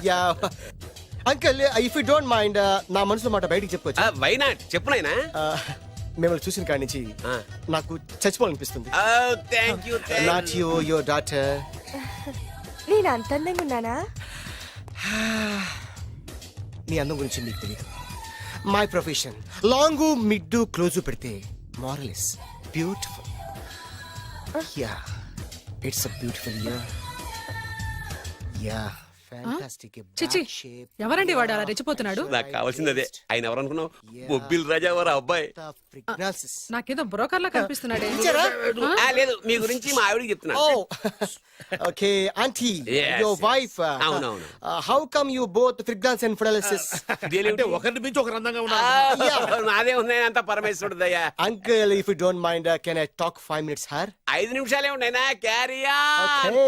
yeah uncle, if you don't mind, నా మనసులో మాట బయటికి చెప్పొచ్చు? Why not, చెప్పు నాయనా. మిమ్మల్ని చూసిన కాడి నుంచి నాకు చచ్చిపోవాలనిపిస్తుంది. Thank you. Not you, your daughter. నేను అంత అందంగా ఉన్నానా? నీ అందం గురించి నీకు తెలియదు. My profession long mid close పెడితే moral is beautiful. Yeah, it's a beautiful year. Yeah, fantastic. ఎవరండి వాడు అలా రెచ్చిపోతున్నాడు? నాకు కావాల్సింది అదే. ఆయన ఎవరు అనుకున్నావు? బొబ్బిల్ రాజా వారి అబ్బాయి. నాకేదో బ్రోకర్ లా కనిపిస్తున్నాడే. లేదు, మీ గురించి మా ఆవిడకి చెప్తున్నా. Okay aunty, Yes, your wife. అవునవును. How come you both fragrance and ఫిడలిసిస్? అంటే ఒకరిని మించి ఒకరు అందంగా ఉన్నారు. నాదే ఉంది అంత పరమేశ్వరుడు దయ్యా. Uncle, if you don't mind, can I talk 5 minutes her? 5 నిమిషాలే ఉన్నాయినా, క్యారియా. ఓకే.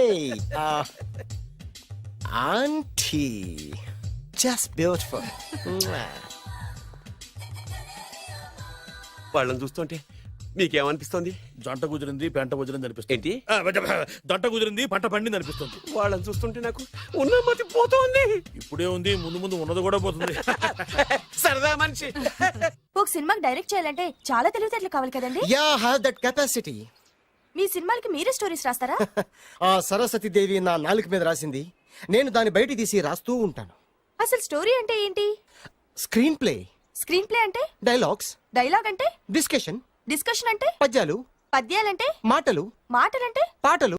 Auntie, just beautiful. వాళ్ళని చూస్తుంటే మీకేమనిపిస్తుంది? జంట కుదిరింది, పెంట కుదిరింది అనిపిస్తుంది. ఏంటి? జంట కుదిరింది, పంట పండింది అనిపిస్తుంది. వాళ్ళని చూస్తుంటే నాకు ఉన్న మతి పోతుంది. ఇప్పుడే ఉంది, ముందు ముందు ఉన్నది కూడా పోతుంది. సరదా మనిషి. ఒక సినిమాకి డైరెక్ట్ చేయాలంటే చాలా తెలివితేటలు కావాలి కదండి? Yeah, have that capacity. మీ సినిమాలకి మీరే స్టోరీస్ రాస్తారా? ఆ సరస్వతి దేవి నా నాలుక మీద రాసింది, నేను దాన్ని బయట తీసి రాస్తూ ఉంటాను. అసలు స్టోరీ అంటే ఏంటి? Screen play. స్క్రీన్ ప్లే అంటే? డైలాగ్స్. డైలాగ్ అంటే? డిస్కషన్. డిస్కషన్ అంటే? పద్యాలు. పద్యాలంటే? మాటలు. మాటలంటే? పాటలు.